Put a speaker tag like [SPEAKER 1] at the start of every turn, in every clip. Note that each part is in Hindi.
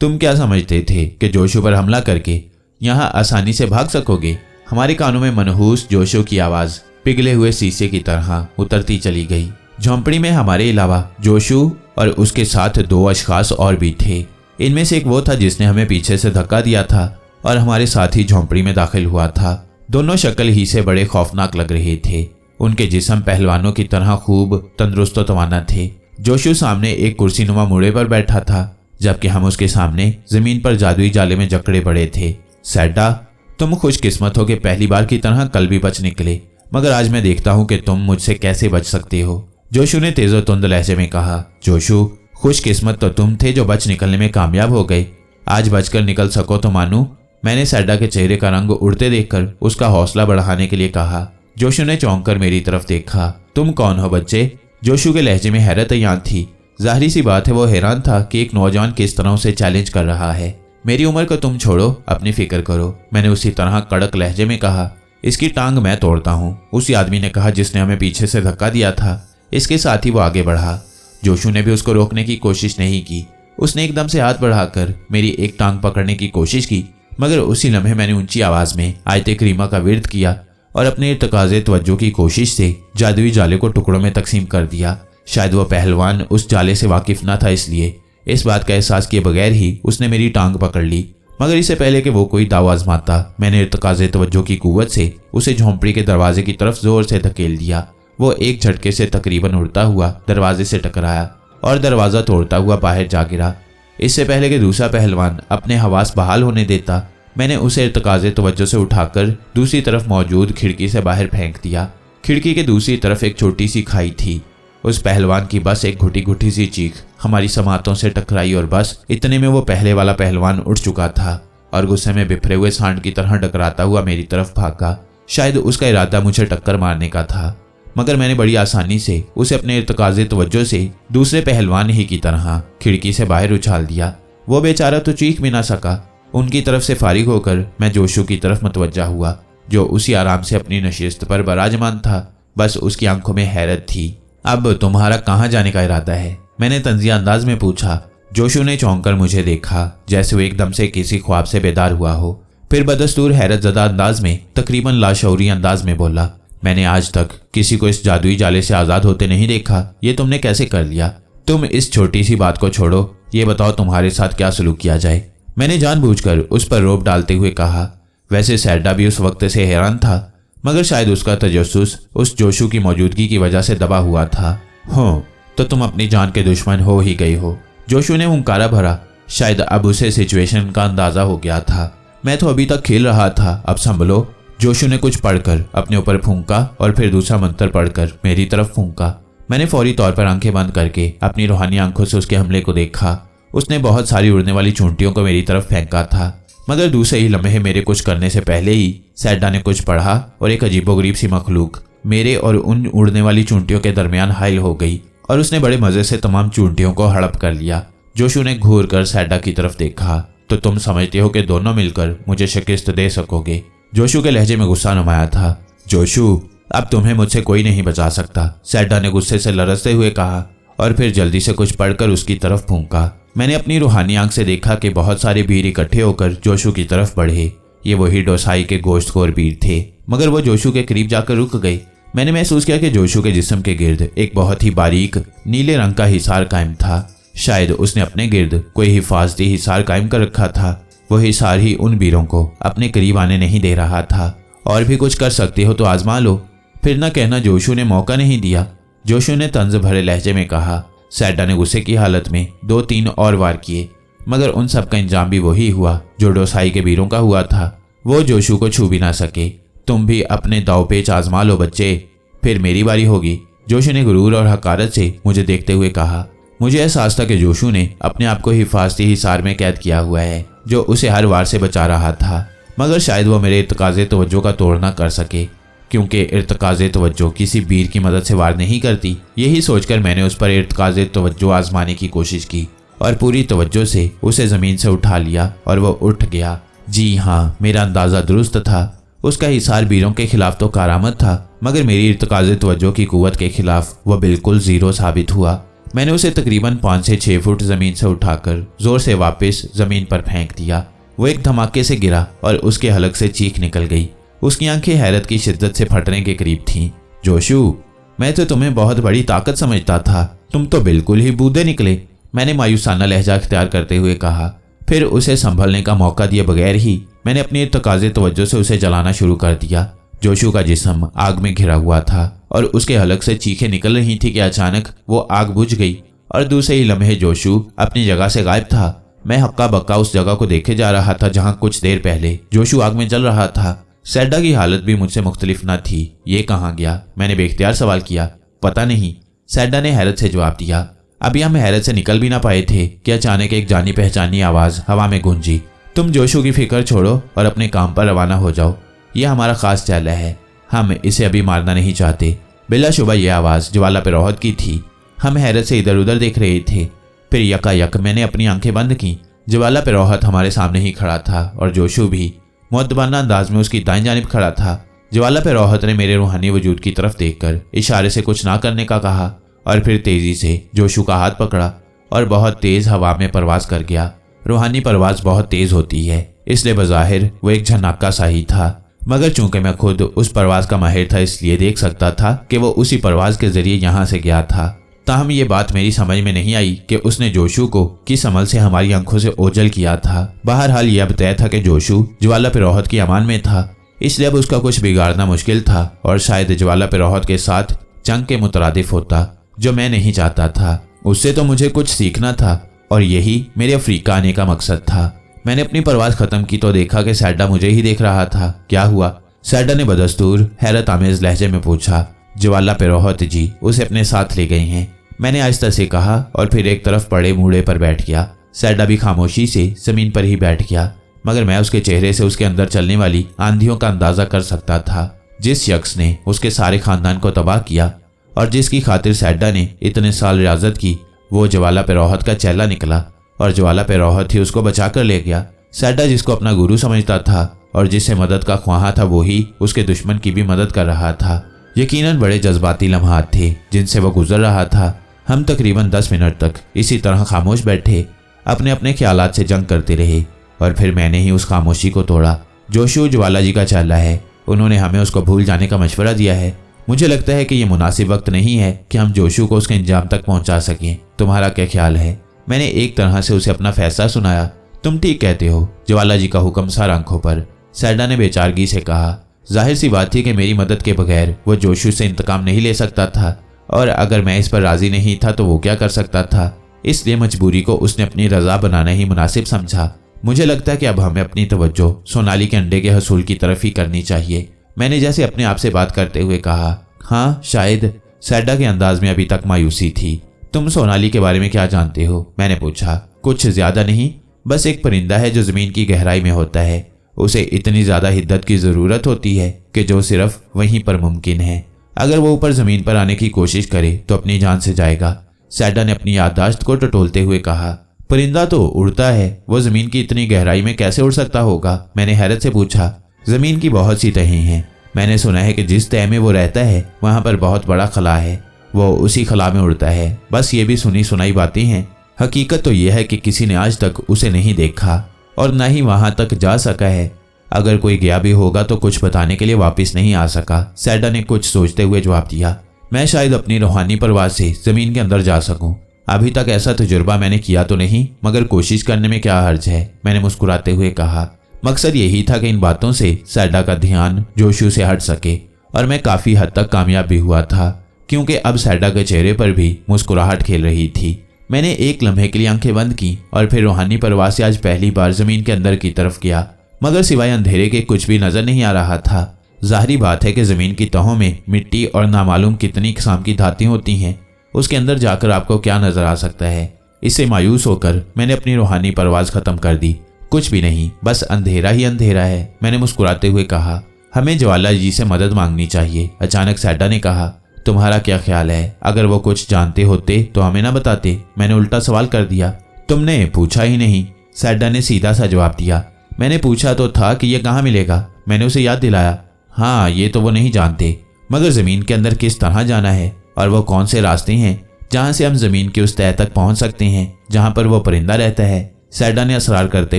[SPEAKER 1] तुम क्या समझते थे कि जोशु पर हमला करके यहाँ आसानी से भाग सकोगे? हमारे कानों में मनहूस जोशु की आवाज पिघले हुए शीशे की तरह उतरती चली गई। झोंपड़ी में हमारे अलावा जोशु और उसके साथ 2 अशखास और भी थे। इनमें से एक वो था जिसने हमें पीछे से धक्का दिया था और हमारे साथ ही झोंपड़ी में दाखिल हुआ था। दोनों शक्ल ही से बड़े खौफनाक लग रहे थे। उनके जिस्म पहलवानों की तरह खूब तंदुरुस्त और तवाना थे। जोशु सामने एक कुर्सी नुमा मुड़े पर बैठा था, जबकि हम उसके सामने जमीन पर जादुई जाले में जकड़े पड़े थे। सैडा, तुम खुशकिस्मत हो कि पहली बार की तरह कल भी बच निकले, मगर आज मैं देखता हूँ कि तुम मुझसे कैसे बच सकते हो, जोशु ने तेजो तुंद लहजे में कहा। जोशु, खुशकिस्मत तो तुम थे जो बच निकलने में कामयाब हो गए। आज बचकर निकल सको तो मानू। मैंने सैडा के चेहरे का रंग उड़ते देखकर उसका हौसला बढ़ाने के लिए कहा। जोशु ने चौंक कर मेरी तरफ देखा। तुम कौन हो बच्चे? जोशु के लहजे में हैरत यहाँ थी। जाहिर सी बात है वो हैरान था कि एक नौजवान किस तरह उसे चैलेंज कर रहा है। मेरी उम्र को तुम छोड़ो, अपनी फिक्र करो, मैंने उसी तरह कड़क लहजे में कहा। इसकी टांग मैं तोड़ता हूँ, उसी आदमी ने कहा जिसने हमें पीछे से धक्का दिया था। इसके साथ ही वो आगे बढ़ा। जोशु ने भी उसको रोकने की कोशिश नहीं की। उसने एकदम से हाथ बढ़ाकर मेरी एक टांग पकड़ने की कोशिश की, मगर उसी लम्हे मैंने ऊंची आवाज में आयते करीमा का विर्द किया और अपने इर्तकाज़े तवज्जो की कोशिश से जादुई जाले को टुकड़ों में तकसीम कर दिया। शायद वह पहलवान उस जाले से वाकिफ न था, इसलिए इस बात का एहसास किए बगैर ही उसने मेरी टांग पकड़ ली। मगर इससे पहले कि वो कोई दाव आजमाता, मैंने इर्तकाज़े तवज्जो की कुव्वत से उसे झोंपड़ी के दरवाजे की तरफ जोर से धकेल दिया। वो एक झटके से तकरीबन उड़ता हुआ दरवाजे से टकराया और दरवाज़ा तोड़ता हुआ बाहर जा गिरा। इससे पहले कि दूसरा पहलवान अपने हवास बहाल होने देता, मैंने उसे इर्तकाज़े तवज्जो से उठाकर दूसरी तरफ मौजूद खिड़की से बाहर फेंक दिया। खिड़की के दूसरी तरफ एक छोटी सी खाई थी। उस पहलवान की बस एक घुटी घुटी सी चीख हमारी समातों से टकराई और बस इतने में वो पहले वाला पहलवान उठ चुका था और गुस्से में बिफरे हुए सांड की तरह डकराता हुआ मेरी तरफ भागा। शायद उसका इरादा मुझे टक्कर मारने का था, मगर मैंने बड़ी आसानी से उसे अपने इर्तकाज़े तवज्जो से दूसरे पहलवान ही की तरह खिड़की से बाहर उछाल दिया। वो बेचारा तो चीख भी ना सका। उनकी तरफ से फारिग होकर मैं जोशु की तरफ मुतवज्जा हुआ, जो उसी आराम से अपनी नशिस्त पर बराजमान था। बस उसकी आंखों में हैरत थी। अब तुम्हारा कहाँ जाने का इरादा है? मैंने तंजिया अंदाज में पूछा। जोशु ने चौंक कर मुझे देखा, जैसे वो एकदम से किसी ख्वाब से बेदार हुआ हो। फिर बदस्तूर हैरत ज़दा अंदाज में, तकरीबन लाशऊरी अंदाज में बोला, मैंने आज तक किसी को इस जादुई जाले से आज़ाद होते नहीं देखा। ये तुमने कैसे कर लिया? तुम इस छोटी सी बात को छोड़ो, ये बताओ तुम्हारे साथ क्या सलूक किया जाए? मैंने जानबूझकर उस पर रोब डालते हुए कहा। वैसे सैडा भी उस वक्त से हैरान था, मगर शायद उसका तजस्सुस उस जोशु की मौजूदगी की वजह से दबा हुआ था। हो, तो तुम अपनी जान के दुश्मन हो ही गई हो। जोशु ने हुंकारा भरा। शायद अब उसे सिचुएशन का अंदाजा हो गया था। मैं तो अभी तक खेल रहा था, अब संभलो। जोशु ने कुछ पढ़कर अपने ऊपर फूंका और फिर दूसरा मंत्र पढ़कर मेरी तरफ फूंका। मैंने फौरी तौर पर आंखें बंद करके अपनी रूहानी आंखों से उसके हमले को देखा। उसने बहुत सारी उड़ने वाली चूंटियों को मेरी तरफ फेंका था, मगर दूसरे ही लम्हे मेरे कुछ करने से पहले ही सैडा ने कुछ पढ़ा और एक अजीबोगरीब सी मखलूक मेरे और उन उड़ने वाली चूंटियों के दरमियान हाइल हो गई और उसने बड़े मजे से तमाम चूंटियों को हड़प कर लिया। जोशु ने घूर कर सैडा की तरफ देखा। तो तुम समझते हो कि दोनों मिलकर मुझे शिकस्त दे सकोगे? जोशु के लहजे में गुस्सा नुमाया था। जोशु, अब तुम्हें मुझसे कोई नहीं बचा सकता, सैडा ने गुस्से से लरसते हुए कहा और फिर जल्दी से कुछ पढ़कर उसकी तरफ फूंका। मैंने अपनी रूहानी आंख से देखा कि बहुत सारे भीड़ इकट्ठे होकर जोशु की तरफ बढ़े। ये वही डोसाई के गोश्तखोर भीड़ थे, मगर वो जोशु के करीब जाकर रुक गई। मैंने महसूस किया कि जोशु के जिस्म के गिर्द एक बहुत ही बारीक नीले रंग का हिसार कायम था। शायद उसने अपने गिर्द कोई हिफाजती हिसार कायम कर रखा था। वो हिसार ही उन वीरों को अपने करीब आने नहीं दे रहा था। और भी कुछ कर सकते हो तो आजमा लो, फिर न कहना जोशु ने मौका नहीं दिया, जोशु ने तंज भरे लहजे में कहा। सैडा ने गुस्से की हालत में 2-3 और वार किए, मगर उन सब का इंजाम भी वही हुआ जो डोसाई के वीरों का हुआ था। वो जोशु को छू भी ना सके। तुम भी अपने दाव पेच आजमा लो बच्चे, फिर मेरी बारी होगी, जोशु ने गुरूर और हकारत से मुझे देखते हुए कहा। मुझे एहसास था कि जोशु ने अपने आप को हिफाजती हिसार में कैद किया हुआ है, जो उसे हर वार से बचा रहा था, मगर शायद वो मेरे इर्तकाज़े तवज्जो का तोड़ ना कर सके, क्योंकि इर्तकाज़े तवज्जो किसी वीर की मदद से वार नहीं करती। यही सोचकर मैंने उस पर इर्तकाज़े तवज्जो आजमाने की कोशिश की और पूरी तवज्जो से उसे ज़मीन से उठा लिया और वह उठ गया। जी हाँ, मेरा अंदाज़ा दुरुस्त था। उसका हिसार वीरों के खिलाफ तो कारामद था, मगर मेरी इर्तकाज़े तवज्जो की कुव्वत के खिलाफ वह बिल्कुल ज़ीरो साबित हुआ। मैंने उसे तकरीबन 5 से 6 फुट जमीन से उठाकर जोर से वापस जमीन पर फेंक दिया। वो एक धमाके से गिरा और उसके हलक से चीख निकल गई। उसकी आंखें हैरत की शिद्दत से फटने के करीब थीं। जोशु, मैं तो तुम्हें बहुत बड़ी ताकत समझता था, तुम तो बिल्कुल ही बूदे निकले, मैंने मायूसाना लहजा अख्तियार करते हुए कहा। फिर उसे संभलने का मौका दिए बगैर ही मैंने अपनी तकाजे तवज्जो से उसे जलाना शुरू कर दिया। जोशु का जिस्म आग में घिरा हुआ था और उसके हलक से चीखें निकल रही थी कि अचानक वो आग बुझ गई और दूसरे ही लम्हे जोशु अपनी जगह से गायब था। मैं हक्का बक्का उस जगह को देखे जा रहा था जहां कुछ देर पहले जोशु आग में जल रहा था। सैडा की हालत भी मुझसे मुख्तलिफ न थी। ये कहाँ गया, मैंने बेख्तियार सवाल किया। पता नहीं, सैडा ने हैरत से जवाब दिया। अभी हम हैरत से निकल भी ना पाए थे कि अचानक एक जानी पहचानी आवाज हवा में गूंजी। तुम जोशु की फिक्र छोड़ो और अपने काम पर रवाना हो जाओ, यह हमारा खास चैला है, हम इसे अभी मारना नहीं चाहते। बिलाशुबा यह आवाज़ ज्वाला पे रोहत की थी। हम हैरत से इधर उधर देख रहे थे। फिर यकायक मैंने अपनी आंखें बंद की। ज्वाला पे रोहत हमारे सामने ही खड़ा था और जोशु भी मुअद्दबाना अंदाज में उसकी दाईं जानिब खड़ा था। ज्वाला पे रोहत ने मेरे रूहानी वजूद की तरफ देखकर इशारे से कुछ ना करने का कहा और फिर तेजी से जोशु का हाथ पकड़ा और बहुत तेज हवा में परवाज कर गया। रूहानी परवाज बहुत तेज होती है, इसलिए बज़ाहिर वो एक झनाका सा ही था, मगर चूंकि मैं खुद उस परवाज का माहिर था इसलिए देख सकता था कि वो उसी परवाज के जरिए यहाँ से गया था। ताहम ये बात मेरी समझ में नहीं आई कि उसने जोशु को किस अमल से हमारी आंखों से ओझल किया था। बहरहाल यह अब तय था कि जोशु ज्वाला पे रोहत की अमान में था, इसलिए अब उसका कुछ बिगाड़ना मुश्किल था और शायद ज्वाला पे रोहत के साथ जंग के मुतरादिफ होता, जो मैं नहीं चाहता था। उससे तो मुझे कुछ सीखना था और यही मेरे अफ्रीका आने का मकसद था। मैंने अपनी परवाज खत्म की तो देखा कि सैडा मुझे ही देख रहा था। क्या हुआ? सैडा ने बदस्तूर हैरत आमेज लहजे में पूछा। ज्वाला पे रोहत जी उसे अपने साथ ले गए हैं, मैंने आहिस्ता से कहा और फिर एक तरफ पड़े मूड़े पर बैठ गया। सैडा भी खामोशी से जमीन पर ही बैठ गया, मगर मैं उसके चेहरे से उसके अंदर चलने वाली आंधियों का अंदाजा कर सकता था। जिस शख्स ने उसके सारे खानदान को तबाह किया और जिसकी खातिर सैडा ने इतने साल रियाजत की, वो ज्वाला पे रोहत का चेला निकला और ज्वाला पे रोहत ही उसको बचा कर ले गया। सैडा जिसको अपना गुरु समझता था और जिससे मदद का ख्वाह था, वो ही उसके दुश्मन की भी मदद कर रहा था। यकीनन बड़े जज्बाती लम्हात थे जिनसे वो गुजर रहा था। हम तकरीबन 10 मिनट तक इसी तरह खामोश बैठे, अपने अपने ख्यालात से जंग करते रहे और फिर मैंने ही उस खामोशी को तोड़ा। जोशु ज्वाला जी का चेला है, उन्होंने हमें उसको भूल जाने का मशवरा दिया है। मुझे लगता है कि यह मुनासिब वक्त नहीं है कि हम जोशु को उसके इंजाम तक पहुंचा सकें। तुम्हारा क्या ख्याल है? मैंने एक तरह से उसे अपना फैसला सुनाया। तुम ठीक कहते हो, ज्वाला जी का हुक्म सार आंखों पर, सैडा ने बेचारगी से कहा। जाहिर सी बात थी कि मेरी मदद के बगैर वो जोशु से इंतकाम नहीं ले सकता था और अगर मैं इस पर राजी नहीं था तो वो क्या कर सकता था। इसलिए मजबूरी को उसने अपनी रजा बनाना ही मुनासिब समझा। मुझे लगता है कि अब हमें अपनी तवज्जो सोनाली के अंडे के हसूल की तरफ ही करनी चाहिए, मैंने जैसे अपने आप से बात करते हुए कहा। हाँ शायद, सैडा के अंदाज में अभी तक मायूसी थी। तुम सोनाली के बारे में क्या जानते हो? मैंने पूछा। कुछ ज्यादा नहीं, बस एक परिंदा है जो जमीन की गहराई में होता है। उसे इतनी ज्यादा हिद्दत की जरूरत होती है कि जो सिर्फ वहीं पर मुमकिन है। अगर वो ऊपर जमीन पर आने की कोशिश करे तो अपनी जान से जाएगा। सैडा ने अपनी याददाश्त को टटोलते हुए कहा। परिंदा तो उड़ता है, वो जमीन की इतनी गहराई में कैसे उड़ सकता होगा? मैंने हैरत से पूछा। जमीन की बहुत सी तहें हैं, मैंने सुना है कि जिस तह में वो रहता है वहां पर बहुत बड़ा खला है, वो उसी खला में उड़ता है। बस ये भी सुनी सुनाई बातें हैं, हकीकत तो यह है कि किसी ने आज तक उसे नहीं देखा और न ही वहां तक जा सका है। अगर कोई गया भी होगा तो कुछ बताने के लिए वापस नहीं आ सका। सैडा ने कुछ सोचते हुए जवाब दिया। मैं शायद अपनी रूहानी परवाज से जमीन के अंदर जा सकूं। अभी तक ऐसा तजुर्बा मैंने किया तो नहीं, मगर कोशिश करने में क्या हर्ज है, मैंने मुस्कुराते हुए कहा। मकसद यही था कि इन बातों से सैडा का ध्यान जोशु से हट सके और मैं काफी हद तक कामयाब भी हुआ था, क्योंकि अब सैडा के चेहरे पर भी मुस्कुराहट खेल रही थी। मैंने एक लम्हे के लिए आंखें बंद की और फिर रूहानी परवाज से आज पहली बार जमीन के अंदर की तरफ गया, मगर सिवाय अंधेरे के कुछ भी नजर नहीं आ रहा था। जाहिरी बात है कि जमीन की तहों में मिट्टी और नामालूम कितनी किस्म की धातें होती हैं, उसके अंदर जाकर आपको क्या नजर आ सकता है। इससे मायूस होकर मैंने अपनी रूहानी परवाज खत्म कर दी। कुछ भी नहीं, बस अंधेरा ही अंधेरा है, मैंने मुस्कुराते हुए कहा। हमें ज्वाला जी से मदद मांगनी चाहिए, अचानक सैडा ने कहा। तुम्हारा क्या ख्याल है? अगर वो कुछ जानते होते तो हमें ना बताते, मैंने उल्टा सवाल कर दिया। तुमने पूछा ही नहीं, सैडा ने सीधा सा जवाब दिया। मैंने पूछा तो था कि यह कहाँ मिलेगा, मैंने उसे याद दिलाया। हाँ ये तो वो नहीं जानते, मगर जमीन के अंदर किस तरह जाना है और वो कौन से रास्ते हैं, जहां से हम जमीन के उस तह तक पहुंच सकते हैं जहां पर वो परिंदा रहता है। सैडा ने असरार करते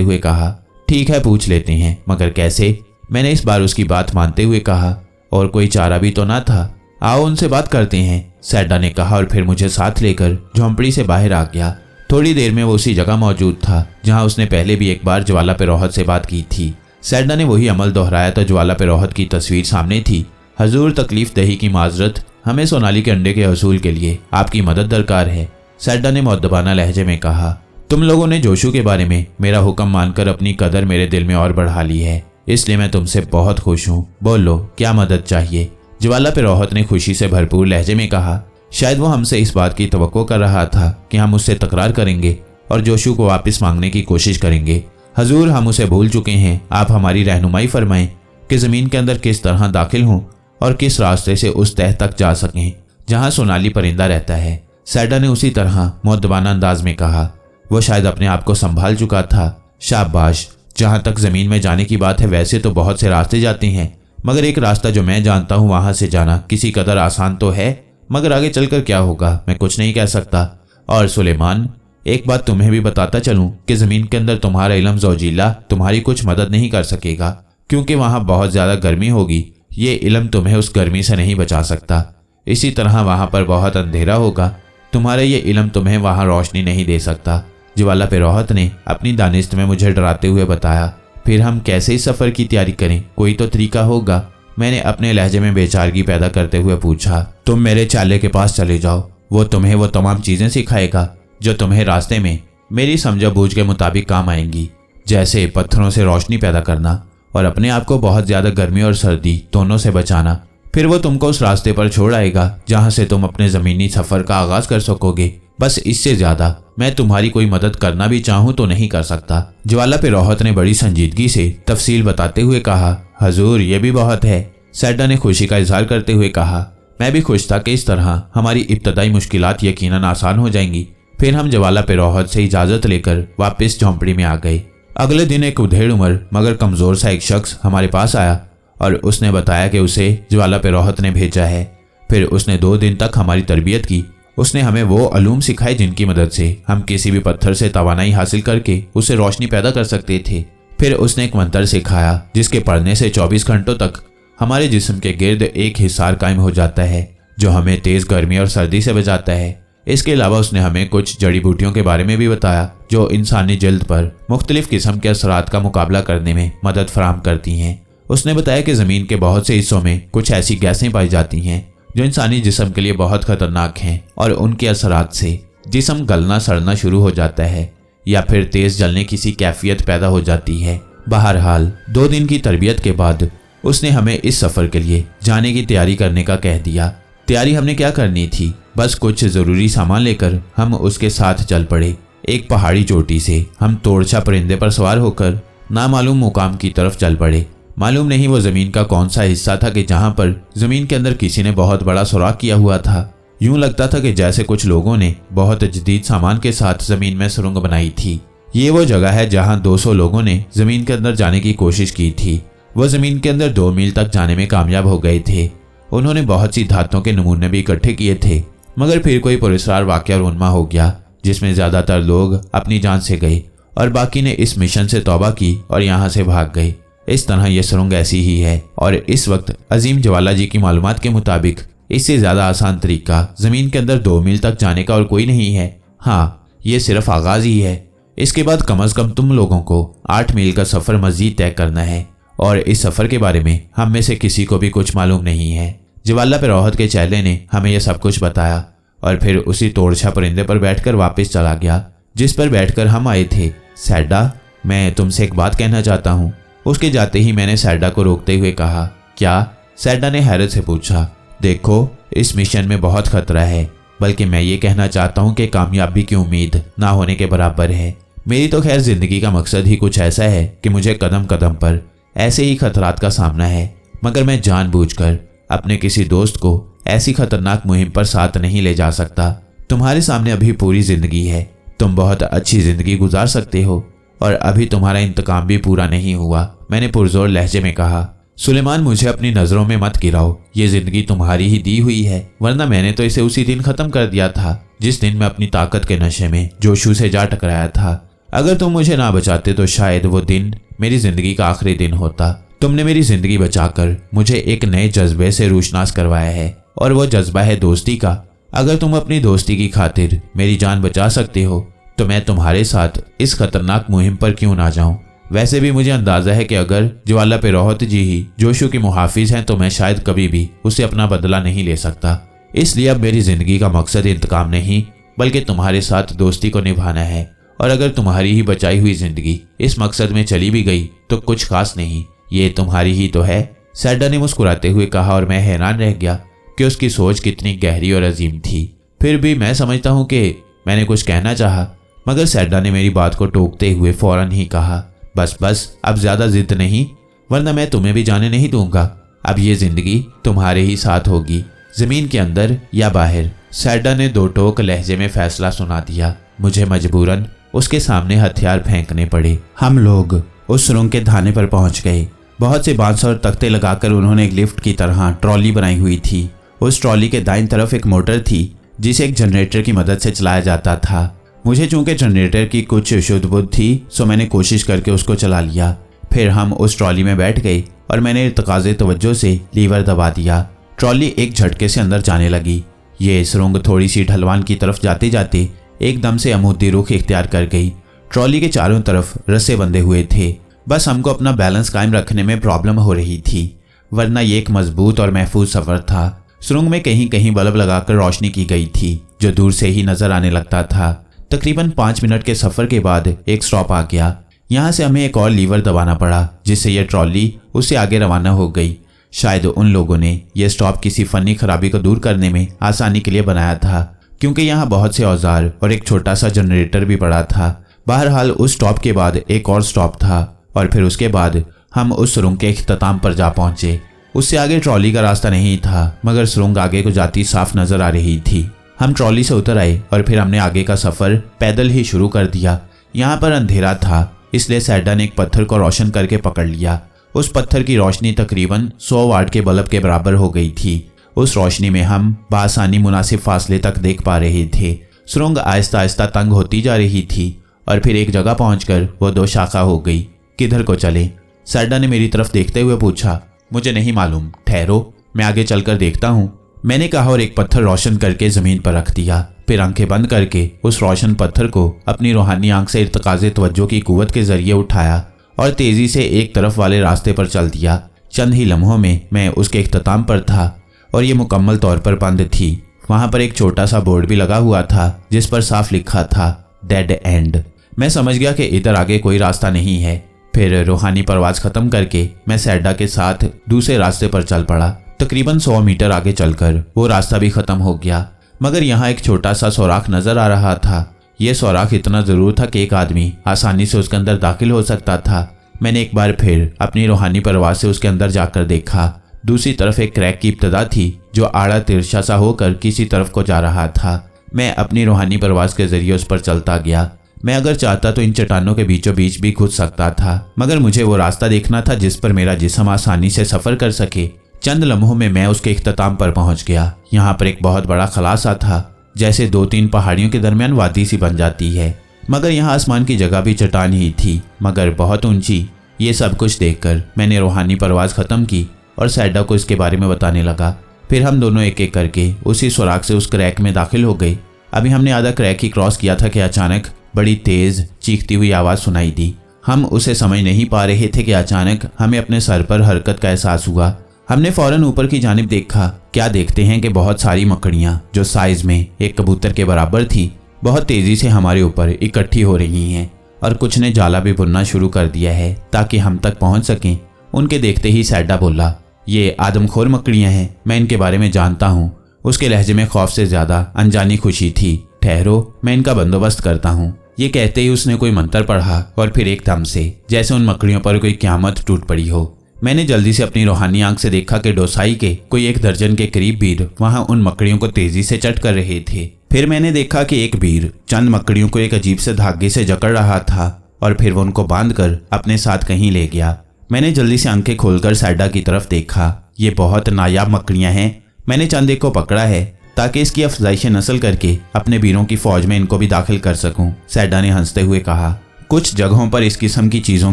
[SPEAKER 1] हुए कहा, ठीक है पूछ लेते हैं, मगर कैसे? मैंने इस बार उसकी बात मानते हुए कहा, और कोई चारा भी तो ना था। आओ उनसे बात करते हैं, सैडा ने कहा और फिर मुझे साथ लेकर झोंपड़ी से बाहर आ गया। थोड़ी देर में वो उसी जगह मौजूद था जहां उसने पहले भी एक बार ज्वाला पे रोहत से बात की थी। सैडा ने वही अमल दोहराया तो ज्वाला पे रोहत की तस्वीर सामने थी। हजूर, तकलीफ दही की माजरत, हमें सोनाली के अंडे के हसूल के लिए आपकी मदद दरकार है, सैडा ने मुअद्दबाना लहजे में कहा। तुम लोगों ने जोशू के बारे में मेरा हुक्म मानकर अपनी कदर मेरे दिल में और बढ़ा ली है, इसलिए मैं तुमसे बहुत खुश हूँ। बोलो, क्या मदद चाहिए? ज्वाला पे रोहत ने खुशी से भरपूर लहजे में कहा। शायद वो हमसे इस बात की तवक्को कर रहा था कि हम उससे तकरार करेंगे और जोशू को वापस मांगने की कोशिश करेंगे। हजूर, हम उसे भूल चुके हैं, आप हमारी रहनुमाई फरमाएं कि ज़मीन के अंदर किस तरह दाखिल हों और किस रास्ते से उस तह तक जा सकें जहां सोनाली परिंदा रहता है। सैडा ने उसी तरह मुअद्दबाना अंदाज में कहा। वो शायद अपने आप को संभाल चुका था। शाबाश, जहां तक ज़मीन में जाने की बात है वैसे तो बहुत से रास्ते जाते हैं, मगर एक रास्ता जो मैं जानता हूँ वहां से जाना किसी कदर आसान तो है, मगर आगे चलकर क्या होगा मैं कुछ नहीं कह सकता। और सुलेमान, एक बात तुम्हें भी बताता चलूं कि ज़मीन के अंदर तुम्हारा इल्म ज़ौजीला तुम्हारी कुछ मदद नहीं कर सकेगा, क्योंकि वहां बहुत ज़्यादा गर्मी होगी। ये इल्म तुम्हें उस गर्मी से नहीं बचा सकता। इसी तरह वहां पर बहुत अंधेरा होगा, तुम्हारा ये इल्म तुम्हें वहां रोशनी नहीं दे सकता। ज्वाला पे रोहत ने अपनी दानिश्त में मुझे डराते हुए बताया। फिर हम कैसे इस सफ़र की तैयारी करें? कोई तो तरीका होगा, मैंने अपने लहजे में बेचारगी पैदा करते हुए पूछा। तुम मेरे चाले के पास चले जाओ, वो तुम्हें वो तमाम चीज़ें सिखाएगा जो तुम्हें रास्ते में मेरी समझ बूझ के मुताबिक काम आएंगी, जैसे पत्थरों से रोशनी पैदा करना और अपने आप को बहुत ज़्यादा गर्मी और सर्दी दोनों से बचाना। फिर वो तुमको उस रास्ते पर छोड़ आएगा जहाँ से तुम अपने ज़मीनी सफ़र का आगाज़ कर सकोगे। बस इससे ज़्यादा मैं तुम्हारी कोई मदद करना भी चाहूँ तो नहीं कर सकता। ज्वाला पे रोहत ने बड़ी संजीदगी से तफसील बताते हुए कहा। हजूर, ये भी बहुत है, सैडा ने खुशी का इजहार करते हुए कहा। मैं भी खुश था कि इस तरह हमारी इब्तदाई मुश्किलात यकीनन आसान हो जाएंगी। फिर हम ज्वाला पे रोहत से इजाज़त लेकर वापस झोंपड़ी में आ गए। अगले दिन एक उधेड़ उम्र मगर कमज़ोर सा एक शख्स हमारे पास आया और उसने बताया कि उसे ज्वाला पे रोहत ने भेजा है। फिर उसने 2 दिन तक हमारी तरबियत की। उसने हमें वो अलूम सिखाए जिनकी मदद से हम किसी भी पत्थर से तवानाई हासिल करके उससे रोशनी पैदा कर सकते थे। फिर उसने एक मंत्र सिखाया जिसके पढ़ने से 24 घंटों तक हमारे जिस्म के गिर्द एक हिसार कायम हो जाता है जो हमें तेज़ गर्मी और सर्दी से बचाता है। इसके अलावा उसने हमें कुछ जड़ी बूटियों के बारे में भी बताया जो इंसानी जल्द पर मुख्तलिफ किस्म के असरात का मुकाबला करने में मदद फराहम करती हैं। उसने बताया कि ज़मीन के बहुत से हिस्सों में कुछ ऐसी गैसें पाई जाती हैं जो इंसानी जिस्म के लिए बहुत खतरनाक हैं और उनके असरात से जिस्म गलना सड़ना शुरू हो जाता है या फिर तेज़ जलने की सी कैफियत पैदा हो जाती है। बहरहाल 2 दिन की तरबियत के बाद उसने हमें इस सफ़र के लिए जाने की तैयारी करने का कह दिया। तैयारी हमने क्या करनी थी, बस कुछ ज़रूरी सामान लेकर हम उसके साथ चल पड़े। एक पहाड़ी चोटी से हम तोड़छा परिंदे पर सवार होकर नामालूम मुकाम की तरफ चल पड़े। मालूम नहीं वो ज़मीन का कौन सा हिस्सा था कि जहाँ पर ज़मीन के अंदर किसी ने बहुत बड़ा सुराख किया हुआ था। यूं लगता था कि जैसे कुछ लोगों ने बहुत जदीद सामान के साथ ज़मीन में सुरंग बनाई थी। ये वो जगह है जहाँ 200 लोगों ने ज़मीन के अंदर जाने की कोशिश की थी। वो ज़मीन के अंदर 2 मील तक जाने में कामयाब हो गए थे। उन्होंने बहुत सी धातुओं के नमूने भी इकट्ठे किए थे, मगर फिर कोई पुरस्कार वाक़या रुनमा हो गया जिसमें ज़्यादातर लोग अपनी जान से गए और बाकी ने इस मिशन से तौबा की और यहाँ से भाग गए। इस तरह यह सुरंग ऐसी ही है और इस वक्त अजीम ज्वाला जी की मालूमात के मुताबिक इससे ज़्यादा आसान तरीका ज़मीन के अंदर 2 मील तक जाने का और कोई नहीं है। हाँ, ये सिर्फ आगाज़ ही है। इसके बाद कम अज़ कम तुम लोगों को 8 मील का सफ़र मज़ीद तय करना है और इस सफ़र के बारे में हम में से किसी को भी कुछ मालूम नहीं है। ज्वाला पे रोहत के चेले ने हमें यह सब कुछ बताया और फिर उसी तोड़छा परिंदे पर बैठकर वापस चला गया जिस पर बैठकर हम आए थे। सैडा, मैं तुमसे एक बात कहना चाहता हूँ। उसके जाते ही मैंने सैडा को रोकते हुए कहा। क्या? सैडा ने हैरत से पूछा। देखो, इस मिशन में बहुत खतरा है, बल्कि मैं ये कहना चाहता हूँ कि कामयाबी की उम्मीद ना होने के बराबर है। मेरी तो खैर ज़िंदगी का मकसद ही कुछ ऐसा है कि मुझे कदम कदम पर ऐसे ही खतरात का सामना है, मगर मैं जानबूझकर अपने किसी दोस्त को ऐसी खतरनाक मुहिम पर साथ नहीं ले जा सकता। तुम्हारे सामने अभी पूरी ज़िंदगी है, तुम बहुत अच्छी ज़िंदगी गुजार सकते हो और अभी तुम्हारा इंतकाम भी पूरा नहीं हुआ, मैंने पुरजोर लहजे में कहा। सुलेमान, मुझे अपनी नजरों में मत गिराओ। ये जिंदगी तुम्हारी ही दी हुई है, वरना मैंने तो इसे उसी दिन खत्म कर दिया था जिस दिन मैं अपनी ताकत के नशे में जोशू से जा टकराया था। अगर तुम मुझे ना बचाते तो शायद वो दिन मेरी जिंदगी का आखिरी दिन होता। तुमने मेरी जिंदगी बचाकर मुझे एक नए जज्बे से रोशनास करवाया है, और वो जज्बा है दोस्ती का। अगर तुम अपनी दोस्ती की खातिर मेरी जान बचा सकते हो तो मैं तुम्हारे साथ इस खतरनाक मुहिम पर क्यों ना जाऊं। वैसे भी मुझे अंदाजा है कि अगर ज्वाला पे रोहत जी ही जोशू की मुहाफिज हैं तो मैं शायद कभी भी उससे अपना बदला नहीं ले सकता। इसलिए अब मेरी जिंदगी का मकसद इंतकाम नहीं बल्कि तुम्हारे साथ दोस्ती को निभाना है। और अगर तुम्हारी ही बचाई हुई जिंदगी इस मकसद में चली भी गई तो कुछ खास नहीं, ये तुम्हारी ही तो है। सैडा ने मुस्कुराते हुए कहा, और मैं हैरान रह गया कि उसकी सोच कितनी गहरी और अजीम थी। फिर भी मैं समझता हूँ कि मैंने कुछ कहना चाहा, मगर सैडा ने मेरी बात को टोकते हुए फौरन ही कहा, बस बस अब ज्यादा जिद नहीं, वरना मैं तुम्हें भी जाने नहीं दूंगा। अब ये जिंदगी तुम्हारे ही साथ होगी, जमीन के अंदर या बाहर। सैडा ने दो टोक लहजे में फैसला सुना दिया। मुझे मजबूरन उसके सामने हथियार फेंकने पड़े। हम लोग उस सुरंग के धाने पर पहुंच गए। बहुत से बांस और तख्ते लगाकर उन्होंने एक लिफ्ट की तरह ट्रॉली बनाई हुई थी। उस ट्रॉली के दाईं तरफ एक मोटर थी जिसे एक जनरेटर की मदद से चलाया जाता था। मुझे चूंकि जनरेटर की कुछ शुद्ध बुद्ध थी सो मैंने कोशिश करके उसको चला लिया। फिर हम उस ट्रॉली में बैठ गए और मैंने इर्तकाज़े तवज्जो से लीवर दबा दिया। ट्रॉली एक झटके से अंदर जाने लगी। ये सुरंग थोड़ी सी ढलवान की तरफ जाते जाते एकदम से अमूदी रुख इख्तियार कर गई। ट्रॉली के चारों तरफ रस्से बंधे हुए थे, बस हमको अपना बैलेंस कायम रखने में प्रॉब्लम हो रही थी, वरना ये एक मजबूत और महफूज सफर था। सुरंग में कहीं कहीं बल्ब लगाकर रोशनी की गई थी जो दूर से ही नजर आने लगता था। तकरीबन 5 मिनट के सफर के बाद एक स्टॉप आ गया। यहाँ से हमें एक और लीवर दबाना पड़ा जिससे यह ट्रॉली उससे आगे रवाना हो गई। शायद उन लोगों ने यह स्टॉप किसी फनी खराबी को दूर करने में आसानी के लिए बनाया था, क्योंकि यहाँ बहुत से औजार और एक छोटा सा जनरेटर भी पड़ा था। बहरहाल उस स्टॉप के बाद एक और स्टॉप था और फिर उसके बाद हम उस सुरंग के इख्तिताम पर जा पहुंचे। उससे आगे ट्रॉली का रास्ता नहीं था, मगर सुरंग आगे को जाती साफ नजर आ रही थी। हम ट्रॉली से उतर आए और फिर हमने आगे का सफर पैदल ही शुरू कर दिया। यहाँ पर अंधेरा था, इसलिए सैडा ने एक पत्थर को रोशन करके पकड़ लिया। उस पत्थर की रोशनी तकरीबन 100 वाट के बल्ब के बराबर हो गई थी। उस रोशनी में हम बासानी मुनासिब फासले तक देख पा रहे थे। सुरंग आहिस्ता आहिस्ता तंग होती जा रही थी और फिर एक जगह पहुंचकर वो 2 शाखा हो गई। किधर को चले? सैडा ने मेरी तरफ देखते हुए पूछा। मुझे नहीं मालूम, ठहरो, मैं आगे चलकर देखता हूँ, मैंने कहा और एक पत्थर रोशन करके जमीन पर रख दिया। फिर आंखें बंद करके उस रोशन पत्थर को अपनी रूहानी आंख से इर्तकाज़े तवज्जो की कुव्वत के जरिए उठाया और तेजी से एक तरफ वाले रास्ते पर चल दिया। चंद ही लम्हों में मैं उसके इख्तिताम पर था और ये मुकम्मल तौर पर बंद थी। वहां पर एक छोटा सा बोर्ड भी लगा हुआ था जिस पर साफ लिखा था डेड एंड। मैं समझ गया कि इधर आगे कोई रास्ता नहीं है। फिर रूहानी परवाज खत्म करके मैं सैडा के साथ दूसरे रास्ते पर चल पड़ा। तकरीबन 100 मीटर आगे चलकर वो रास्ता भी खत्म हो गया, मगर यहाँ एक छोटा सा सौराख नजर आ रहा था। ये सौराख इतना जरूर था कि एक आदमी आसानी से उसके अंदर दाखिल हो सकता था। मैंने एक बार फिर अपनी रूहानी परवाज से उसके अंदर जाकर देखा। दूसरी तरफ एक क्रैक की इब्तदा थी जो आड़ा तिरछा सा होकर किसी तरफ को जा रहा था। मैं अपनी रूहानी परवाज के जरिए उस पर चलता गया। मैं अगर चाहता तो इन चट्टानों के बीचों बीच भी घुस सकता था, मगर मुझे वो रास्ता देखना था जिस पर मेरा जिस्म आसानी से सफर कर सके। चंद लम्हों में मैं उसके इख्तिताम पर पहुंच गया। यहाँ पर एक बहुत बड़ा खलासा था, जैसे 2-3 पहाड़ियों के दरमियान वादी सी बन जाती है, मगर यहाँ आसमान की जगह भी चट्टान ही थी, मगर बहुत ऊंची। ये सब कुछ देखकर मैंने रूहानी परवाज खत्म की और सैडा को इसके बारे में बताने लगा। फिर हम दोनों एक एक करके उसी सुराख से उस क्रैक में दाखिल हो गए। अभी हमने आधा क्रैक ही क्रॉस किया था कि अचानक बड़ी तेज चीखती हुई आवाज़ सुनाई दी। हम उसे समझ नहीं पा रहे थे कि अचानक हमें अपने सर पर हरकत का एहसास हुआ। हमने फौरन ऊपर की जानिब देखा। क्या देखते हैं कि बहुत सारी मकड़ियाँ जो साइज में एक कबूतर के बराबर थी बहुत तेजी से हमारे ऊपर इकट्ठी हो रही हैं और कुछ ने जाला भी बुनना शुरू कर दिया है ताकि हम तक पहुंच सकें। उनके देखते ही सैडा बोला, ये आदमखोर मकड़ियाँ हैं, मैं इनके बारे में जानता हूँ। उसके लहजे में खौफ से ज्यादा अनजानी खुशी थी। ठहरो, मैं इनका बंदोबस्त करता हूँ। ये कहते ही उसने कोई मंत्र पढ़ा और फिर एकदम से जैसे उन मकड़ियों पर कोई क़यामत टूट पड़ी हो। मैंने जल्दी से अपनी रूहानी आंख से देखा कि डोसाई के कोई 1 दर्जन के करीब बीर वहां उन मकड़ियों को तेजी से चट कर रहे थे। फिर मैंने देखा कि एक बीर चंद मकड़ियों को एक अजीब से धागे से जकड़ रहा था और फिर वो उनको बांधकर अपने साथ कहीं ले गया। मैंने जल्दी से आंखें खोलकर सैडा की तरफ देखा। ये बहुत नायाब मकड़ियां हैं। मैंने चंद एक को पकड़ा है ताकि इसकी अफजाइश नस्ल करके अपने वीरों की फौज में इनको भी दाखिल कर सकूं। सैडा ने हंसते हुए कहा, कुछ जगहों पर इस किस्म की चीज़ों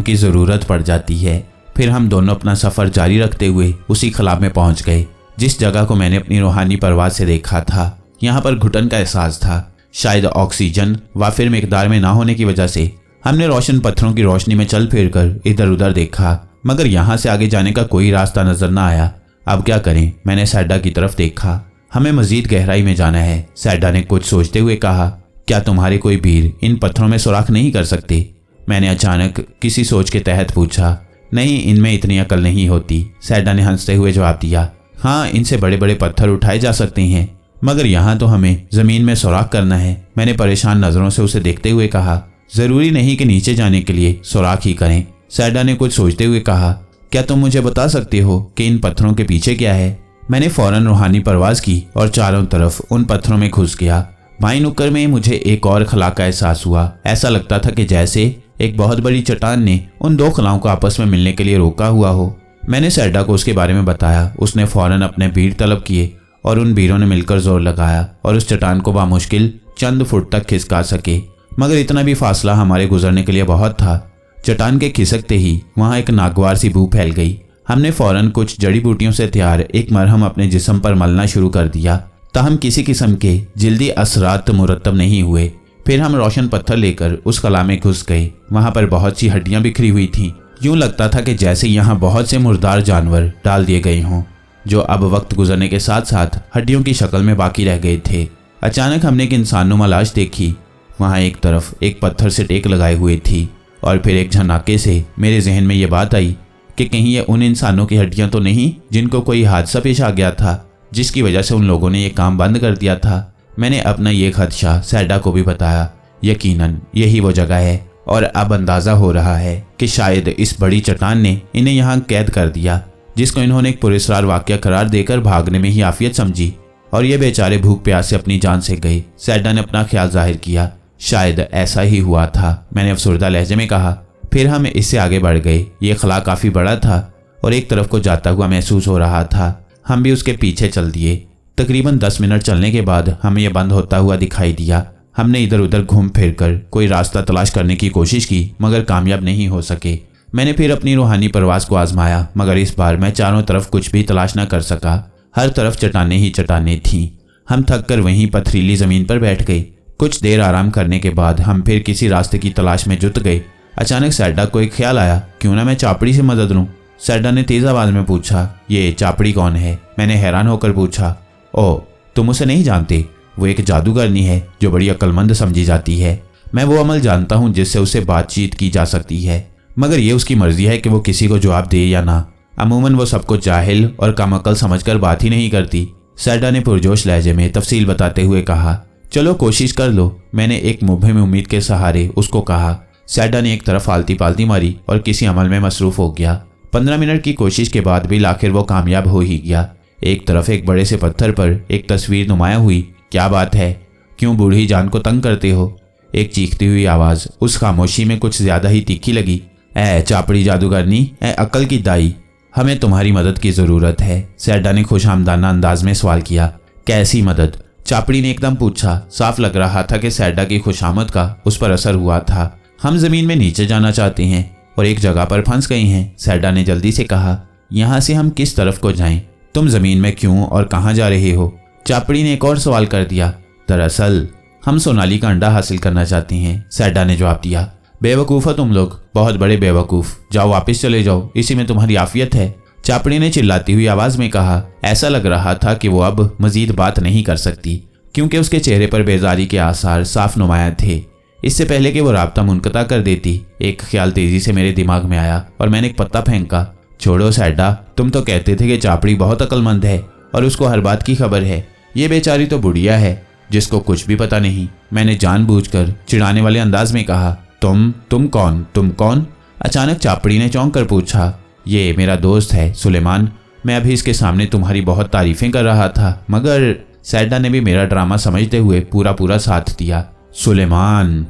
[SPEAKER 1] की ज़रूरत पड़ जाती है। फिर हम दोनों अपना सफ़र जारी रखते हुए उसी खला में पहुंच गए जिस जगह को मैंने अपनी रूहानी परवाज़ से देखा था। यहाँ पर घुटन का एहसास था। शायद ऑक्सीजन वाफिर मिकदार में ना होने की वजह से हमने रोशन पत्थरों की रोशनी में चल फिर कर इधर उधर देखा, मगर यहाँ से आगे जाने का कोई रास्ता नजर न आया। अब क्या करें? मैंने सैडा की तरफ देखा। हमें मजीद गहराई में जाना है। सैडा ने कुछ सोचते हुए कहा, क्या तुम्हारे कोई वीर इन पत्थरों में सुराख नहीं कर सकते? मैंने अचानक किसी सोच के तहत पूछा। नहीं, इनमें इतनी अकल नहीं होती। सैडा ने हंसते हुए जवाब दिया, हाँ, इनसे बड़े बड़े पत्थर उठाए जा सकते हैं, मगर यहाँ तो हमें जमीन में सुराख करना है। मैंने परेशान नजरों से उसे देखते हुए कहा, जरूरी नहीं कि नीचे जाने के लिए सुराख ही करें। सैडा ने कुछ सोचते हुए कहा, क्या तुम मुझे बता सकते हो कि इन पत्थरों के पीछे क्या है? मैंने फौरन रूहानी परवाज की और चारों तरफ उन पत्थरों में घुस गया। बाईं नुक्कड़ में मुझे एक और खला का एहसास हुआ। ऐसा लगता था कि जैसे एक बहुत बड़ी चट्टान ने उन दो खलाओं को आपस में मिलने के लिए रोका हुआ हो। मैंने सैडा को उसके बारे में बताया। उसने फौरन अपने वीर तलब किए और उन वीरों ने मिलकर जोर लगाया और उस चट्टान को बामुश्किल चंद फुट तक खिसका सके, मगर इतना भी फासला हमारे गुजरने के लिए बहुत था। चट्टान के खिसकते ही वहां एक नागवार सी बू फैल गई। हमने फौरन कुछ जड़ी बूटियों से तैयार एक मरहम अपने जिस्म पर मलना शुरू कर दिया, ताहम किसी किस्म के जल्दी असरात मुरतब नहीं हुए। फिर हम रोशन पत्थर लेकर उस कला में घुस गए। वहां पर बहुत सी हड्डियां बिखरी हुई थीं। यूं लगता था कि जैसे यहाँ बहुत से मुर्दार जानवर डाल दिए गए हों, जो अब वक्त गुजरने के साथ साथ हड्डियों की शक्ल में बाकी रह गए थे। अचानक हमने एक इंसानुमा लाश देखी। वहाँ एक तरफ एक पत्थर से टेक लगाए हुए थी और फिर एक झनाके से मेरे जहन में ये बात आई कि कहीं ये उन इंसानों की हड्डियां तो नहीं जिनको कोई हादसा पेश आ गया था, जिसकी वजह से उन लोगों ने ये काम बंद कर दिया था। मैंने अपना ये खदशा सैडा को भी बताया। यकीनन यही वो जगह है और अब अंदाज़ा हो रहा है कि शायद इस बड़ी चट्टान ने इन्हें यहाँ कैद कर दिया, जिसको इन्होंने एक पुरस्कार वाक़या करार देकर भागने में ही आफियत समझी और ये बेचारे भूख प्यास से अपनी जान से गए। सैडा ने अपना ख्याल जाहिर किया। शायद ऐसा ही हुआ था, मैंने अफसरदा लहजे में कहा। फिर हम इससे आगे बढ़ गए। ये खला काफ़ी बड़ा था और एक तरफ को जाता हुआ महसूस हो रहा था। हम भी उसके पीछे चल दिए। तकरीबन 10 मिनट चलने के बाद हमें यह बंद होता हुआ दिखाई दिया। हमने इधर उधर घूम फिर कर कोई रास्ता तलाश करने की कोशिश की, मगर कामयाब नहीं हो सके। मैंने फिर अपनी रूहानी परवाज़ को आजमाया, मगर इस बार मैं चारों तरफ कुछ भी तलाश न कर सका। हर तरफ चट्टानें ही चट्टानें थीं। हम थक कर वहीं पथरीली ज़मीन पर बैठ गए। कुछ देर आराम करने के बाद हम फिर किसी रास्ते की तलाश में जुट गए। अचानक सैडा को एक ख्याल आया, क्यों ना मैं चापड़ी से मदद लूं। सैडा ने तेज आवाज में पूछा, ये चापड़ी कौन है? मैंने हैरान होकर पूछा, ओ, तुम उसे नहीं जानते? वो एक जादूगरनी है जो बड़ी अक्लमंद समझी जाती है। मैं वो अमल जानता हूँ जिससे उससे बातचीत की जा सकती है, मगर ये उसकी मर्जी है कि वो किसी को जवाब दे या ना। अमूमन वो सबको जाहिल और कम अकल समझकर बात ही नहीं करती। सैडा ने पुरजोश लहजे में तफसील बताते हुए कहा, चलो कोशिश कर लो। मैंने एक मुबहिम उम्मीद के सहारे उसको कहा। सैडा ने एक तरफ आलती पालती मारी और किसी अमल में मसरूफ हो गया। 15 मिनट की कोशिश के बाद भी आखिर वो कामयाब हो ही गया। एक तरफ एक बड़े से पत्थर पर एक तस्वीर नुमाया हुई। क्या बात है, क्यों बूढ़ी जान को तंग करते हो? एक चीखती हुई आवाज़ उस खामोशी में कुछ ज़्यादा ही तीखी लगी। ए चापड़ी जादूगरनी, ए अक्ल की दाई, हमें तुम्हारी मदद की ज़रूरत है। सैडा ने खुशआमदाना अंदाज में सवाल किया। कैसी मदद? चापड़ी ने एकदम पूछा। साफ लग रहा था कि सैडा की खुशामद का उस पर असर हुआ था। हम ज़मीन में नीचे जाना चाहते हैं और एक जगह पर फंस गए हैं। सैडा ने जल्दी से कहा, यहाँ से हम किस तरफ को जाएं? तुम ज़मीन में क्यों और कहाँ जा रहे हो? चापड़ी ने एक और सवाल कर दिया। दरअसल हम सोनाली का अंडा हासिल करना चाहते हैं, सैडा ने जवाब दिया। बेवकूफ़ हो तुम लोग, बहुत बड़े बेवकूफ़। जाओ वापस चले जाओ, इसी में तुम्हारी आफियत है, चापड़ी ने चिल्लाती हुई आवाज़ में कहा। ऐसा लग रहा था कि वो अब मज़ीद बात नहीं कर सकती, क्योंकि उसके चेहरे पर बेजारी के आसार साफ नुमाया थे। इससे पहले कि वो राब्ता मुनक़ता कर देती, एक ख्याल तेज़ी से मेरे दिमाग में आया और मैंने एक पत्ता फेंका। छोड़ो सैडा, तुम तो कहते थे कि चापड़ी बहुत अक्लमंद है और उसको हर बात की खबर है। ये बेचारी तो बुढ़िया है जिसको कुछ भी पता नहीं। मैंने जानबूझकर चिढ़ाने वाले अंदाज में कहा। तुम कौन? अचानक चापड़ी ने चौंक कर पूछा। ये मेरा दोस्त है सुलेमान। मैं अभी इसके सामने तुम्हारी बहुत तारीफें कर रहा था, मगर सैडा ने भी मेरा ड्रामा समझते हुए पूरा साथ दिया। सुलेमान,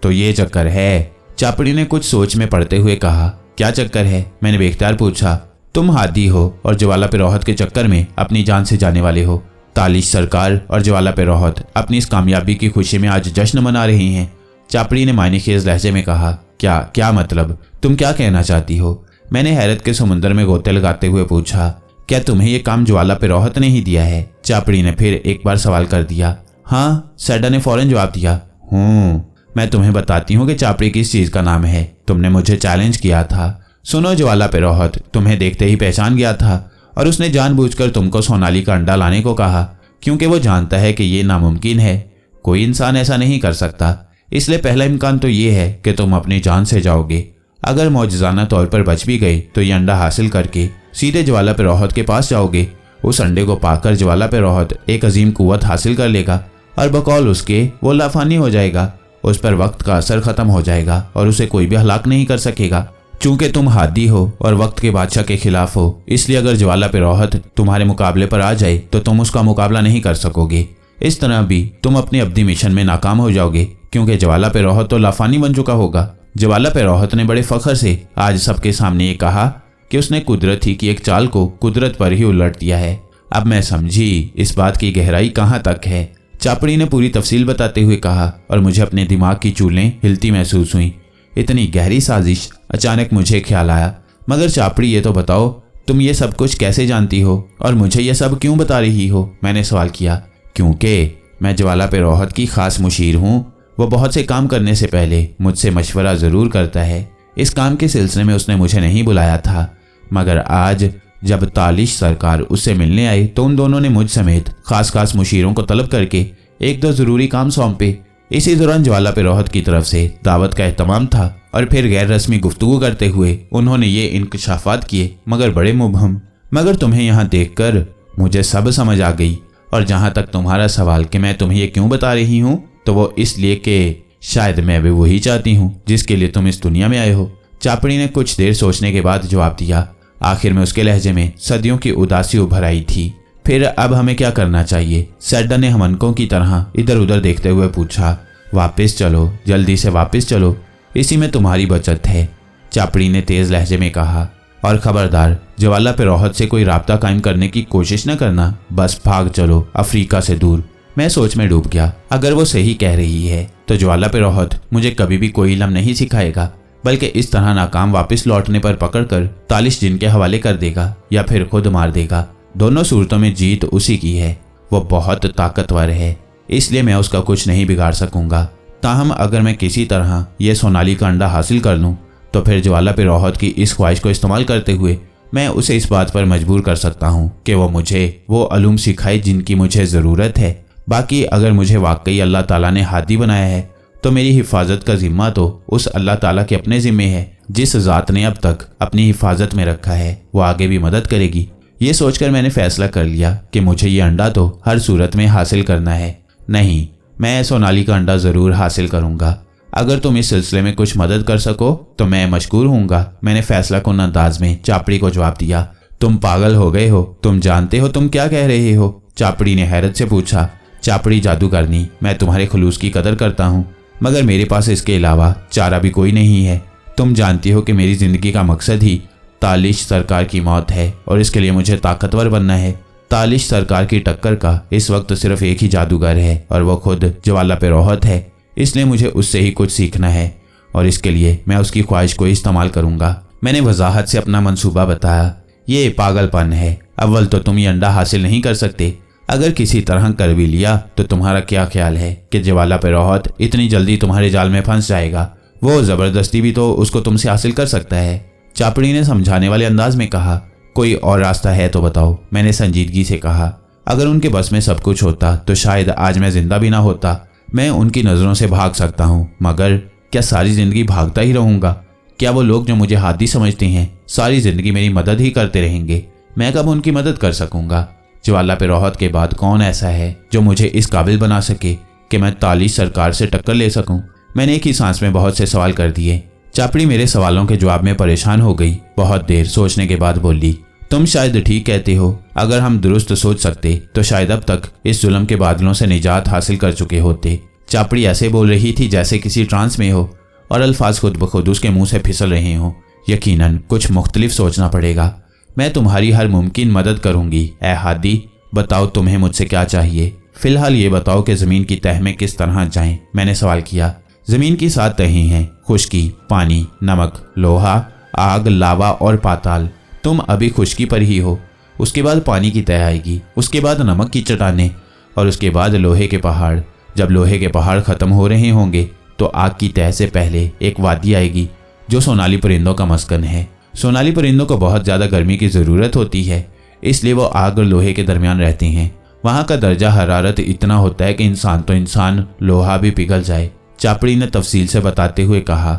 [SPEAKER 1] तो ये चक्कर है, चापड़ी ने कुछ सोच में पड़ते हुए कहा। क्या चक्कर है? मैंने बेख्तियार पूछा। तुम हादी हो और ज्वाला पे रोहत के चक्कर में अपनी जान से जाने वाले हो। तालिश सरकार और ज्वाला पे रोहत अपनी इस कामयाबी की खुशी में आज जश्न मना रही हैं। चापड़ी ने मायनेखेज लहजे में कहा। क्या क्या मतलब? तुम क्या कहना चाहती हो? मैंने हैरत के समुद्र में गोते लगाते हुए पूछा। क्या तुम्हें ये काम ज्वाला पे रोहत ने ही दिया है? चापड़ी ने फिर एक बार सवाल कर दिया। हाँ, सैडा ने फौरन जवाब दिया। मैं तुम्हें बताती हूँ कि चापड़ी किस चीज का नाम है। तुमने मुझे चैलेंज किया था। सुनो ज्वाला पे रोहत, तुम्हें देखते ही पहचान गया था और उसने जानबूझकर तुमको सोनाली का अंडा लाने को कहा, क्योंकि वो जानता है कि ये नामुमकिन है। कोई इंसान ऐसा नहीं कर सकता। इसलिए पहला इम्कान तो ये है कि तुम अपनी जान से जाओगे। अगर मौजज़ाना तौर पर बच भी गई तो ये अंडा हासिल करके सीधे ज्वाला पे रोहत के पास जाओगे। उस अंडे को पाकर ज्वाला पे रोहत एक अजीम कुव्वत हासिल कर लेगा और बकौल उसके वो लाफानी हो जाएगा। उस पर वक्त का असर खत्म हो जाएगा और उसे कोई भी हलाक नहीं कर सकेगा। चूंकि तुम हादी हो और वक्त के बादशाह के खिलाफ हो, इसलिए अगर ज्वाला पे रोहत तुम्हारे मुकाबले पर आ जाए तो तुम उसका मुकाबला नहीं कर सकोगे। इस तरह भी तुम अपने अब्दी मिशन में नाकाम हो जाओगे, क्योंकि ज्वाला पे रोहत तो लाफानी बन चुका होगा। ज्वाला पे रोहत ने बड़े फख्र से आज सबके सामने ये कहा कि उसने कुदरत ही की एक चाल को कुदरत पर ही उलट दिया है। अब मैं समझी इस बात की गहराई कहाँ तक है। चापड़ी ने पूरी तफसील बताते हुए कहा और मुझे अपने दिमाग की चूलें हिलती महसूस हुई। इतनी गहरी साजिश, अचानक मुझे ख्याल आया। मगर चापड़ी, ये तो बताओ तुम ये सब कुछ कैसे जानती हो और मुझे ये सब क्यों बता रही हो? मैंने सवाल किया। क्योंकि मैं ज्वाला पे रोहत की खास मुशीर हूँ। वो बहुत से काम करने से पहले मुझसे मशवरा ज़रूर करता है। इस काम के सिलसिले में उसने मुझे नहीं बुलाया था, मगर आज जब तालिश सरकार उससे मिलने आई तो उन दोनों ने मुझ समेत खास मुशीरों को तलब करके एक दो ज़रूरी काम सौंपे। इसी दौरान ज्वाला पे रोहत की तरफ से दावत का एहतमाम था और फिर गैर रस्मी गुफ्तगू करते हुए उन्होंने ये इंकशाफात किए, मगर बड़े मुबहम। मगर तुम्हें यहाँ देखकर मुझे सब समझ आ गई। और जहाँ तक तुम्हारा सवाल कि मैं तुम्हें ये क्यों बता रही हूँ, तो वो इसलिए कि शायद मैं भी वही चाहती हूँ जिसके लिए तुम इस दुनिया में आए हो। चापड़ी ने कुछ देर सोचने के बाद जवाब दिया। आखिर में उसके लहजे में सदियों की उदासी उभर आई थी। फिर अब हमें क्या करना चाहिए? सैडा ने हमनकों की तरह इधर उधर देखते हुए पूछा। वापस चलो, जल्दी से वापस चलो, इसी में तुम्हारी बचत है, चापड़ी ने तेज लहजे में कहा। और खबरदार, ज्वाला पे रोहत से कोई राब्ता कायम करने की कोशिश न करना। बस भाग चलो अफ्रीका से दूर। मैं सोच में डूब गया। अगर वो सही कह रही है तो ज्वाला पे रोहत मुझे कभी भी कोई इल्म नहीं सिखाएगा, बल्कि इस तरह नाकाम वापस लौटने पर पकड़कर तालिश जिन के हवाले कर देगा या फिर खुद मार देगा। दोनों सूरतों में जीत उसी की है। वो बहुत ताकतवर है, इसलिए मैं उसका कुछ नहीं बिगाड़ सकूंगा। ताहम अगर मैं किसी तरह ये सोनाली का अंडा हासिल कर लूँ तो फिर ज्वाला पे रोहत की इस ख्वाहिश को इस्तेमाल करते हुए मैं उसे इस बात पर मजबूर कर सकता हूँ कि वो मुझे वो अलूम सिखाए जिनकी मुझे ज़रूरत है। बाकी अगर मुझे वाकई अल्लाह ताला ने हादी बनाया है तो मेरी हिफाजत का जिम्मा तो उस अल्लाह ताला के अपने ज़िम्मे है। जिस ज़ात ने अब तक अपनी हिफाजत में रखा है वो आगे भी मदद करेगी। ये सोचकर मैंने फैसला कर लिया कि मुझे ये अंडा तो हर सूरत में हासिल करना है। नहीं, मैं सोनाली का अंडा ज़रूर हासिल करूँगा। अगर तुम इस सिलसिले में कुछ मदद कर सको तो मैं मशकूर होऊंगा। मैंने फैसला कुन अंदाज में चापड़ी को जवाब दिया। तुम पागल हो गए हो? तुम जानते हो तुम क्या कह रहे हो? चापड़ी ने हैरत से पूछा। चापड़ी जादूगरनी, मैं तुम्हारे खुलूस की कदर करता हूँ, मगर मेरे पास इसके अलावा चारा भी कोई नहीं है। तुम जानती हो कि मेरी ज़िंदगी का मकसद ही तालिश सरकार की मौत है और इसके लिए मुझे ताकतवर बनना है। तालिश सरकार की टक्कर का इस वक्त सिर्फ एक ही जादूगर है और वो खुद ज्वाला पे रोहत है। इसलिए मुझे उससे ही कुछ सीखना है और इसके लिए मैं उसकी ख्वाहिश को इस्तेमाल करूंगा। मैंने वजाहत से अपना मंसूबा बताया। ये पागलपन है। अव्वल तो तुम ये अंडा हासिल नहीं कर सकते। अगर किसी तरह कर भी लिया तो तुम्हारा क्या ख्याल है कि ज्वाला पे रोहत इतनी जल्दी तुम्हारे जाल में फंस जाएगा? वो ज़बरदस्ती भी तो उसको तुमसे हासिल कर सकता है। चापड़ी ने समझाने वाले अंदाज में कहा। कोई और रास्ता है तो बताओ, मैंने संजीदगी से कहा। अगर उनके बस में सब कुछ होता तो शायद आज मैं जिंदा भी ना होता। मैं उनकी नज़रों से भाग सकता हूँ, मगर क्या सारी ज़िंदगी भागता ही रहूँगा? क्या वो लोग जो मुझे हादी समझते हैं सारी ज़िंदगी मेरी मदद ही करते रहेंगे? मैं कब उनकी मदद कर सकूँगा? ज्वाला पे रोहत के बाद कौन ऐसा है जो मुझे इस काबिल बना सके कि मैं तालिश सरकार से टक्कर ले सकूँ? मैंने एक ही सांस में बहुत से सवाल कर दिए। चापड़ी मेरे सवालों के जवाब में परेशान हो गई। बहुत देर सोचने के बाद बोली, तुम शायद ठीक कहते हो। अगर हम दुरुस्त सोच सकते तो शायद अब तक इस जुल्म के बादलों से निजात हासिल कर चुके होते। चापड़ी ऐसे बोल रही थी जैसे किसी ट्रांस में हो और अल्फाज खुद ब खुद उसके मुंह से फिसल रहे हों। यकीनन कुछ मुख्तलिफ सोचना पड़ेगा। मैं तुम्हारी हर मुमकिन मदद करूंगी। ए हादी, बताओ तुम्हें मुझसे क्या चाहिए? फिलहाल ये बताओ कि ज़मीन की तह में किस तरह जाएं? मैंने सवाल किया। ज़मीन की 7 तहें हैं, खुश्की, पानी, नमक, लोहा, आग, लावा और पाताल। तुम अभी खुश्की पर ही हो। उसके बाद पानी की तह आएगी, उसके बाद नमक की चट्टानें और उसके बाद लोहे के पहाड़। जब लोहे के पहाड़ ख़त्म हो रहे होंगे तो आग की तह से पहले एक वादी आएगी जो सोनाली परिंदों का मस्कन है। सोनाली परिंदों को बहुत ज़्यादा गर्मी की ज़रूरत होती है, इसलिए वो आग और लोहे के दरमियान रहते हैं। वहाँ का दर्जा हरारत इतना होता है कि इंसान तो इंसान, लोहा भी पिघल जाए। चापड़ी ने तफसील से बताते हुए कहा।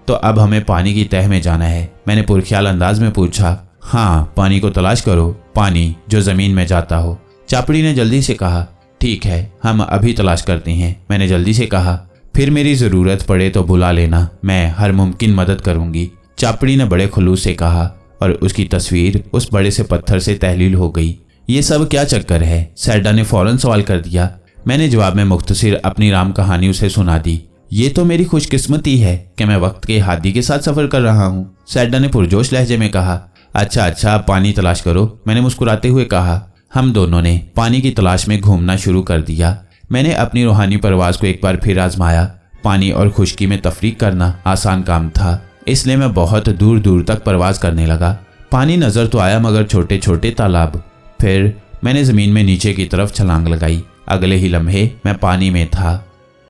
[SPEAKER 1] तो अब हमें पानी की तह में जाना है? मैंने पुरख्याल अंदाज में पूछा। हाँ, पानी को तलाश करो, पानी जो ज़मीन में जाता हो। चापड़ी ने जल्दी से कहा। ठीक है, हम अभी तलाश करते हैं। मैंने जल्दी से कहा। फिर मेरी ज़रूरत पड़े तो बुला लेना, मैं हर मुमकिन मदद करूंगी। चापड़ी ने बड़े खुलूस से कहा और उसकी तस्वीर उस बड़े से पत्थर से तहलील हो गई। ये सब क्या चक्कर है? सैडा ने फौरन सवाल कर दिया। मैंने जवाब में मुख्तसिर अपनी राम कहानी उसे सुना दी। ये तो मेरी खुशकिस्मती है कि मैं वक्त के हादी के साथ सफ़र कर रहा हूँ, सैडा ने पुरजोश लहजे में कहा। अच्छा, पानी तलाश करो, मैंने मुस्कुराते हुए कहा। हम दोनों ने पानी की तलाश में घूमना शुरू कर दिया। मैंने अपनी रूहानी परवाज़ को एक बार फिर आजमाया। पानी और खुश्की में तफरीक करना आसान काम था, इसलिए मैं बहुत दूर दूर तक परवाज़ करने लगा। पानी नज़र तो आया मगर छोटे छोटे तालाब। फिर मैंने ज़मीन में नीचे की तरफ छलांग लगाई। अगले ही लम्हे मैं पानी में था।